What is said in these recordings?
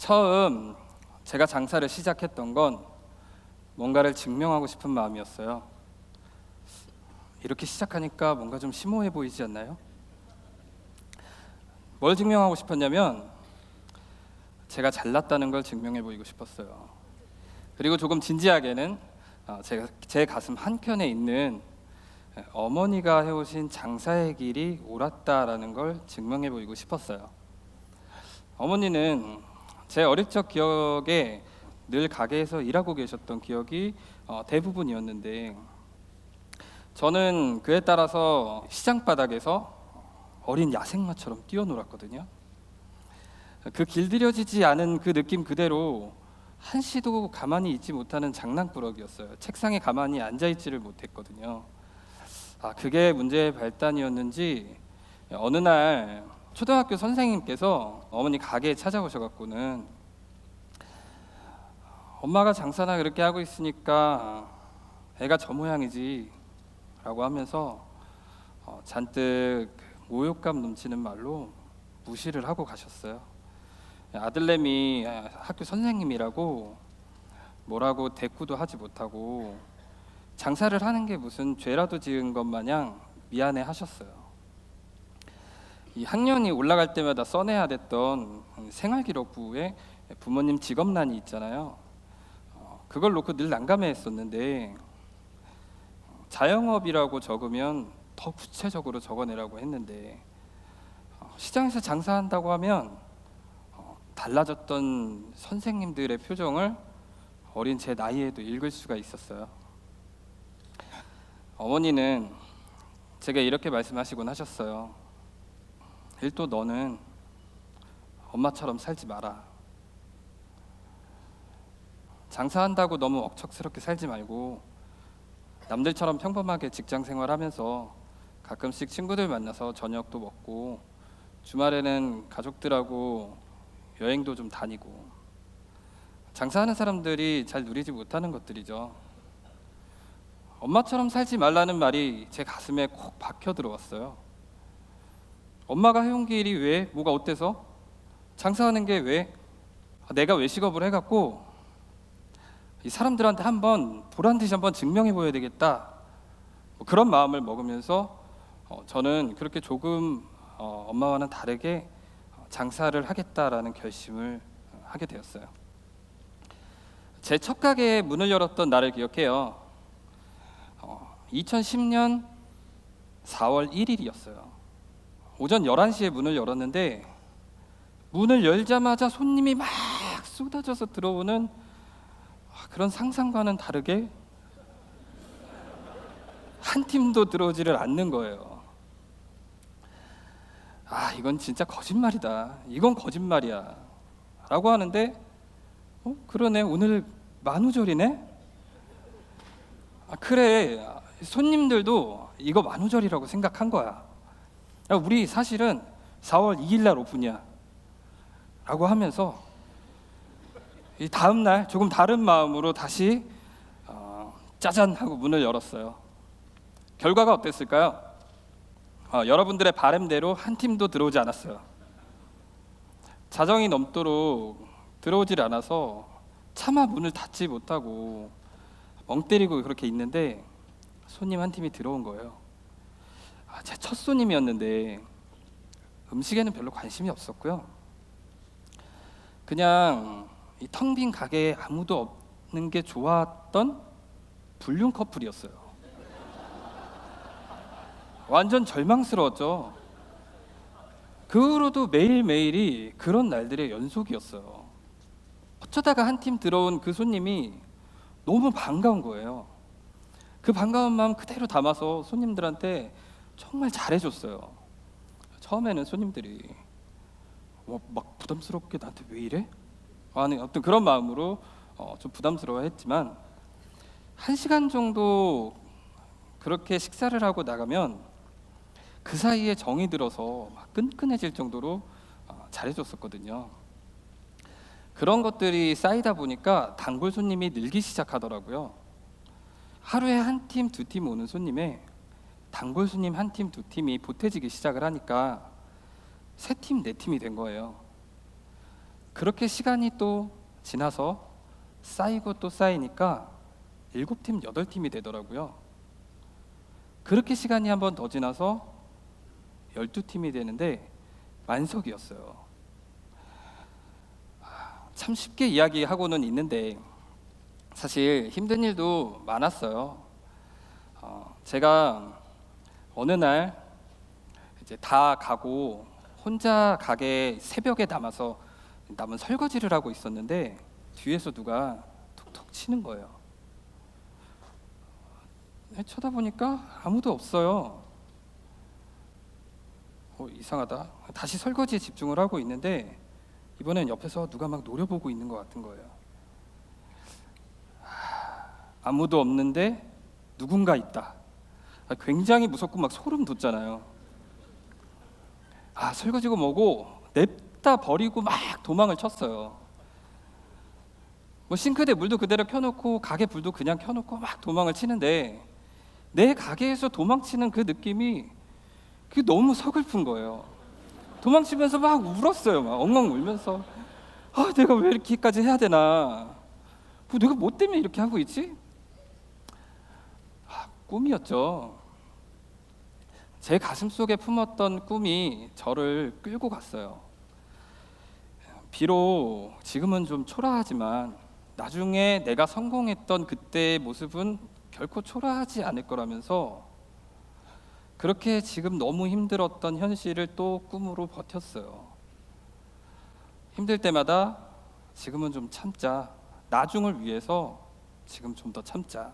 처음 제가 장사를 시작했던 건 뭔가를 증명하고 싶은 마음이었어요. 이렇게 시작하니까 뭔가 좀 심오해 보이지 않나요? 뭘 증명하고 싶었냐면 제가 잘났다는 걸 증명해 보이고 싶었어요. 그리고 조금 진지하게는 제 가슴 한켠에 있는 어머니가 해오신 장사의 길이 옳았다라는 걸 증명해 보이고 싶었어요. 어머니는 제 어릴 적 기억에 늘 가게에서 일하고 계셨던 기억이 대부분이었는데, 저는 그에 따라서 시장 바닥에서 어린 야생마처럼 뛰어놀았거든요. 그 길들여지지 않은 그 느낌 그대로 한시도 가만히 있지 못하는 장난꾸러기였어요. 책상에 가만히 앉아있지를 못했거든요. 그게 문제의 발단이었는지 어느 날 초등학교 선생님께서 어머니 가게에 찾아오셔갖고는 엄마가 장사나 그렇게 하고 있으니까 애가 저 모양이지 라고 하면서 잔뜩 모욕감 넘치는 말로 무시를 하고 가셨어요. 아들내미 학교 선생님이라고 뭐라고 대꾸도 하지 못하고 장사를 하는 게 무슨 죄라도 지은 것 마냥 미안해 하셨어요. 이 학년이 올라갈 때마다 써내야 됐던 생활기록부에 부모님 직업란이 있잖아요. 그걸 놓고 늘 난감해했었는데 자영업이라고 적으면 더 구체적으로 적어내라고 했는데 시장에서 장사한다고 하면 달라졌던 선생님들의 표정을 어린 제 나이에도 읽을 수가 있었어요. 어머니는 제게 이렇게 말씀하시곤 하셨어요. 일도 너는 엄마처럼 살지 마라. 장사한다고 너무 억척스럽게 살지 말고 남들처럼 평범하게 직장 생활하면서 가끔씩 친구들 만나서 저녁도 먹고 주말에는 가족들하고 여행도 좀 다니고, 장사하는 사람들이 잘 누리지 못하는 것들이죠. 엄마처럼 살지 말라는 말이 제 가슴에 콕 박혀 들어왔어요. 엄마가 해온 길이 왜? 뭐가 어때서? 장사하는 게 왜? 내가 외식업을 해갖고 이 사람들한테 한번 보란듯이 한번 증명해 보여야 되겠다, 그런 마음을 먹으면서 저는 그렇게 조금 엄마와는 다르게 장사를 하겠다라는 결심을 하게 되었어요. 제 첫 가게에 문을 열었던 날을 기억해요. 2010년 4월 1일이었어요. 오전 11시에 문을 열었는데 문을 열자마자 손님이 막 쏟아져서 들어오는 그런 상상과는 다르게 한 팀도 들어오지를 않는 거예요. 이건 진짜 거짓말이다. 이건 거짓말이야. 라고 하는데 그러네, 오늘 만우절이네? 그래, 손님들도 이거 만우절이라고 생각한 거야. 우리 사실은 4월 2일 날 오픈이야. 라고 하면서 이 다음 날 조금 다른 마음으로 다시 짜잔 하고 문을 열었어요. 결과가 어땠을까요? 여러분들의 바람대로 한 팀도 들어오지 않았어요. 자정이 넘도록 들어오질 않아서 차마 문을 닫지 못하고 멍 때리고 그렇게 있는데 손님 한 팀이 들어온 거예요. 제 첫 손님이었는데 음식에는 별로 관심이 없었고요. 그냥 이 텅 빈 가게에 아무도 없는 게 좋았던 불륜 커플이었어요. 완전 절망스러웠죠. 그 후로도 매일매일이 그런 날들의 연속이었어요. 어쩌다가 한 팀 들어온 그 손님이 너무 반가운 거예요. 그 반가운 마음 그대로 담아서 손님들한테 정말 잘해줬어요. 처음에는 손님들이 막 부담스럽게 나한테 왜 이래? 어떤 그런 마음으로 좀 부담스러워했지만 1시간 정도 그렇게 식사를 하고 나가면 그 사이에 정이 들어서 막 끈끈해질 정도로 잘해줬었거든요. 그런 것들이 쌓이다 보니까 단골 손님이 늘기 시작하더라고요. 하루에 한 팀, 두 팀 오는 손님에 단골 손님 한 팀, 두 팀이 보태지기 시작을 하니까 세 팀, 네 팀이 된 거예요. 그렇게 시간이 또 지나서 쌓이고 또 쌓이니까 7팀, 8팀이 되더라고요. 그렇게 시간이 한 번 더 지나서 12팀이 되는데 만석이었어요. 참 쉽게 이야기하고는 있는데 사실 힘든 일도 많았어요. 제가 어느 날 이제 다 가고 혼자 가게 새벽에 남아서 남은 설거지를 하고 있었는데 뒤에서 누가 툭툭 치는 거예요. 쳐다보니까 아무도 없어요. 이상하다. 다시 설거지에 집중을 하고 있는데 이번엔 옆에서 누가 막 노려보고 있는 것 같은 거예요. 아무도 없는데 누군가 있다. 굉장히 무섭고 막 소름 돋잖아요. 설거지고 뭐고 냅다 버리고 막 도망을 쳤어요. 뭐 싱크대 물도 그대로 켜놓고 가게 불도 그냥 켜놓고 막 도망을 치는데 내 가게에서 도망치는 그 느낌이 그게 너무 서글픈 거예요. 도망치면서 막 울었어요. 막 엉엉 울면서 내가 왜 이렇게까지 해야 되나? 내가 뭐 때문에 이렇게 하고 있지? 꿈이었죠. 제 가슴 속에 품었던 꿈이 저를 끌고 갔어요. 비록 지금은 좀 초라하지만 나중에 내가 성공했던 그때의 모습은 결코 초라하지 않을 거라면서 그렇게 지금 너무 힘들었던 현실을 또 꿈으로 버텼어요. 힘들 때마다 지금은 좀 참자. 나중을 위해서 지금 좀 더 참자.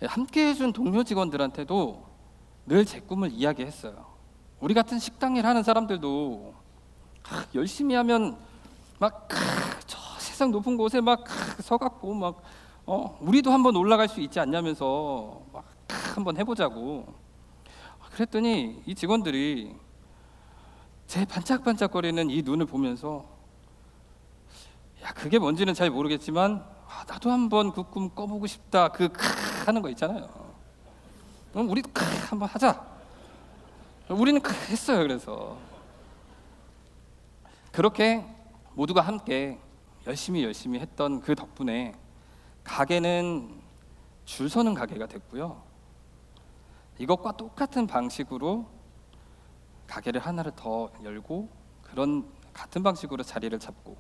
함께 해준 동료 직원들한테도 늘 제 꿈을 이야기했어요. 우리 같은 식당 일 하는 사람들도 열심히 하면 막 저 세상 높은 곳에 막 서갖고 막 우리도 한번 올라갈 수 있지 않냐면서 막 한번 해보자고. 그랬더니 이 직원들이 제 반짝반짝거리는 이 눈을 보면서 그게 뭔지는 잘 모르겠지만 나도 한번 그 꿈 꿔보고 싶다. 하는 거 있잖아요. 우리도 한번 하자. 우리는 했어요. 그래서 그렇게 모두가 함께 열심히 했던 그 덕분에 가게는 줄 서는 가게가 됐고요. 이것과 똑같은 방식으로 가게를 하나를 더 열고 그런 같은 방식으로 자리를 잡고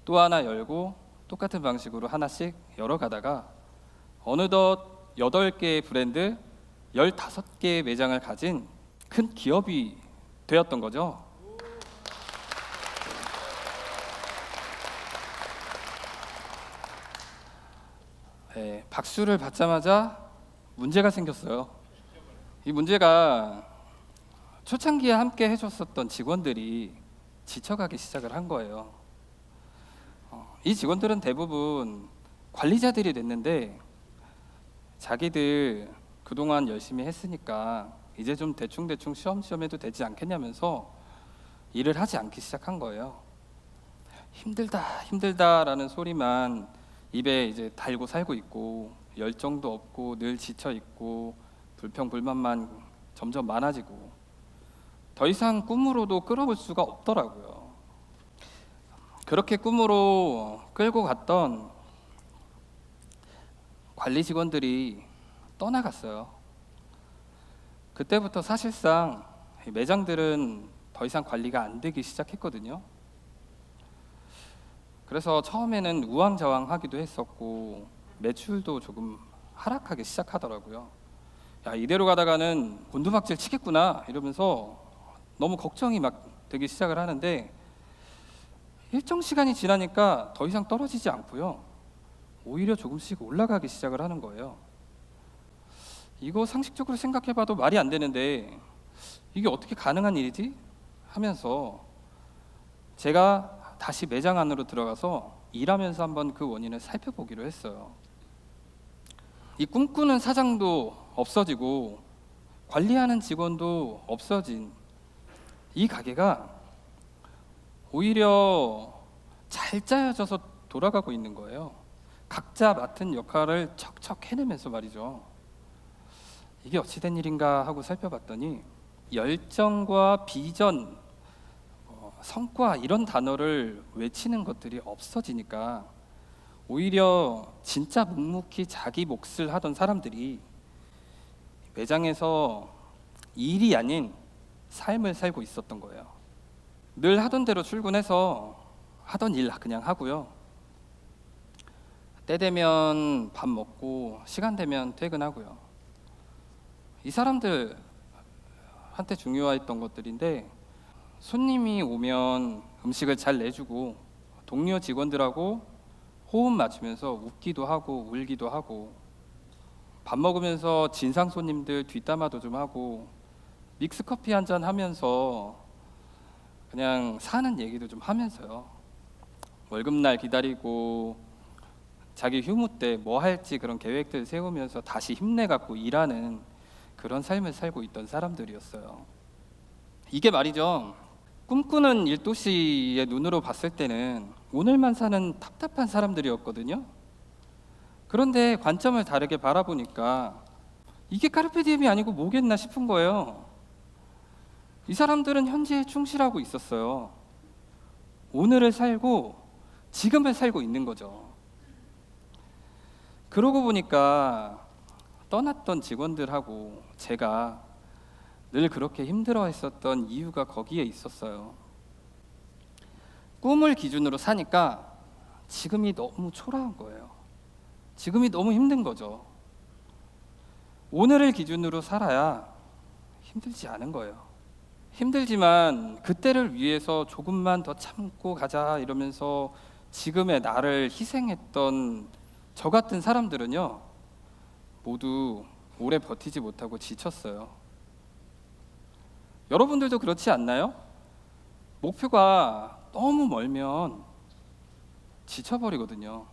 또 하나 열고 똑같은 방식으로 하나씩 열어가다가 어느덧 8개의 브랜드 15개의 매장을 가진 큰 기업이 되었던 거죠. 네, 박수를 받자마자 문제가 생겼어요. 이 문제가 초창기에 함께 해줬었던 직원들이 지쳐가기 시작을 한 거예요. 이 직원들은 대부분 관리자들이 됐는데 자기들 그동안 열심히 했으니까 이제 좀 대충 쉬엄쉬엄 해도 되지 않겠냐면서 일을 하지 않기 시작한 거예요. 힘들다라는 소리만 입에 이제 달고 살고 있고 열정도 없고 늘 지쳐 있고 불평불만만 점점 많아지고 더 이상 꿈으로도 끌어볼 수가 없더라고요. 그렇게 꿈으로 끌고 갔던 관리 직원들이 떠나갔어요. 그때부터 사실상 매장들은 더 이상 관리가 안 되기 시작했거든요. 그래서 처음에는 우왕좌왕하기도 했었고 매출도 조금 하락하기 시작하더라고요. 이대로 가다가는 곤두박질 치겠구나 이러면서 너무 걱정이 막 되기 시작을 하는데 일정 시간이 지나니까 더 이상 떨어지지 않고요. 오히려 조금씩 올라가기 시작을 하는 거예요. 이거 상식적으로 생각해봐도 말이 안 되는데 이게 어떻게 가능한 일이지? 하면서 제가 다시 매장 안으로 들어가서 일하면서 한번 그 원인을 살펴보기로 했어요. 이 꿈꾸는 사장도 없어지고 관리하는 직원도 없어진 이 가게가 오히려 잘 짜여져서 돌아가고 있는 거예요. 각자 맡은 역할을 척척 해내면서 말이죠. 이게 어찌된 일인가 하고 살펴봤더니 열정과 비전, 성과 이런 단어를 외치는 것들이 없어지니까 오히려 진짜 묵묵히 자기 몫을 하던 사람들이 매장에서 일이 아닌 삶을 살고 있었던 거예요. 늘 하던 대로 출근해서 하던 일 그냥 하고요. 때 되면 밥 먹고 시간 되면 퇴근하고요. 이 사람들한테 중요했던 것들인데 손님이 오면 음식을 잘 내주고 동료 직원들하고 호흡 맞추면서 웃기도 하고 울기도 하고 밥 먹으면서 진상 손님들 뒷담화도 좀 하고 믹스커피 한잔 하면서 그냥 사는 얘기도 좀 하면서요. 월급날 기다리고 자기 휴무 때 뭐 할지 그런 계획들 세우면서 다시 힘내갖고 일하는 그런 삶을 살고 있던 사람들이었어요. 이게 말이죠. 꿈꾸는 일도시의 눈으로 봤을 때는 오늘만 사는 답답한 사람들이었거든요. 그런데 관점을 다르게 바라보니까 이게 카르페디엠이 아니고 뭐겠나 싶은 거예요. 이 사람들은 현재에 충실하고 있었어요. 오늘을 살고 지금을 살고 있는 거죠. 그러고 보니까 떠났던 직원들하고 제가 늘 그렇게 힘들어했었던 이유가 거기에 있었어요. 꿈을 기준으로 사니까 지금이 너무 초라한 거예요. 지금이 너무 힘든 거죠. 오늘을 기준으로 살아야 힘들지 않은 거예요. 힘들지만 그때를 위해서 조금만 더 참고 가자 이러면서 지금의 나를 희생했던 저 같은 사람들은요, 모두 오래 버티지 못하고 지쳤어요. 여러분들도 그렇지 않나요? 목표가 너무 멀면 지쳐버리거든요.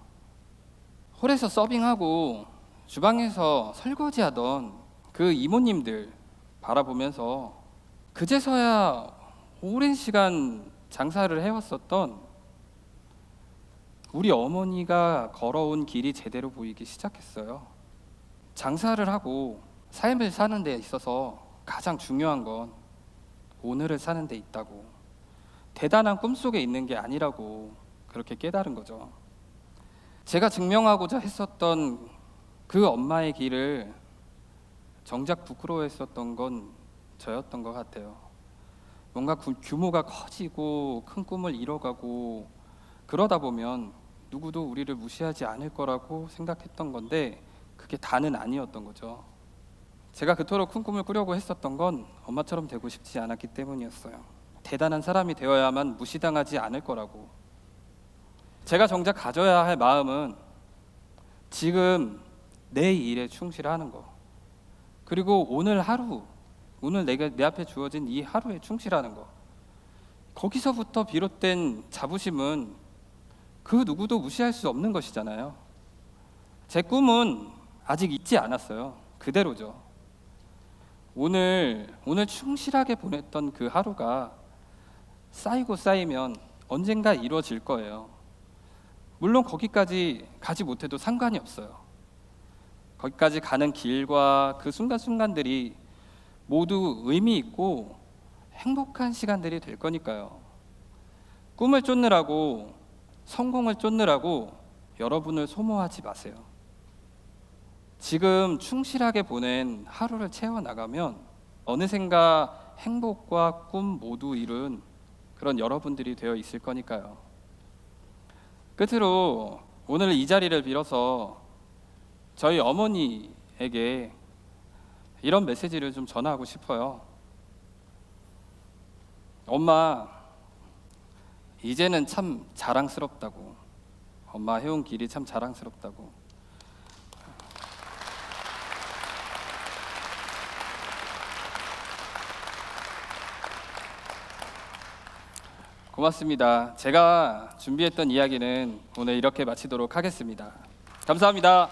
홀에서 서빙하고 주방에서 설거지하던 그 이모님들 바라보면서 그제서야 오랜 시간 장사를 해왔었던 우리 어머니가 걸어온 길이 제대로 보이기 시작했어요. 장사를 하고 삶을 사는 데 있어서 가장 중요한 건 오늘을 사는 데 있다고, 대단한 꿈속에 있는 게 아니라고 그렇게 깨달은 거죠. 제가 증명하고자 했었던 그 엄마의 길을 정작 부끄러워했었던 건 저였던 것 같아요. 뭔가 규모가 커지고 큰 꿈을 이뤄가고 그러다 보면 누구도 우리를 무시하지 않을 거라고 생각했던 건데 그게 다는 아니었던 거죠. 제가 그토록 큰 꿈을 꾸려고 했었던 건 엄마처럼 되고 싶지 않았기 때문이었어요. 대단한 사람이 되어야만 무시당하지 않을 거라고. 제가 정작 가져야 할 마음은 지금 내 일에 충실하는 거, 그리고 오늘 하루, 오늘 내 앞에 주어진 이 하루에 충실하는 거, 거기서부터 비롯된 자부심은 그 누구도 무시할 수 없는 것이잖아요. 제 꿈은 아직 잊지 않았어요. 그대로죠. 오늘 충실하게 보냈던 그 하루가 쌓이고 쌓이면 언젠가 이루어질 거예요. 물론 거기까지 가지 못해도 상관이 없어요. 거기까지 가는 길과 그 순간순간들이 모두 의미 있고 행복한 시간들이 될 거니까요. 꿈을 쫓느라고, 성공을 쫓느라고 여러분을 소모하지 마세요. 지금 충실하게 보낸 하루를 채워나가면 어느샌가 행복과 꿈 모두 이룬 그런 여러분들이 되어 있을 거니까요. 끝으로 오늘 이 자리를 빌어서 저희 어머니에게 이런 메시지를 좀 전하고 싶어요. 엄마, 이제는 참 자랑스럽다고. 엄마 해온 길이 참 자랑스럽다고. 고맙습니다. 제가 준비했던 이야기는 오늘 이렇게 마치도록 하겠습니다. 감사합니다.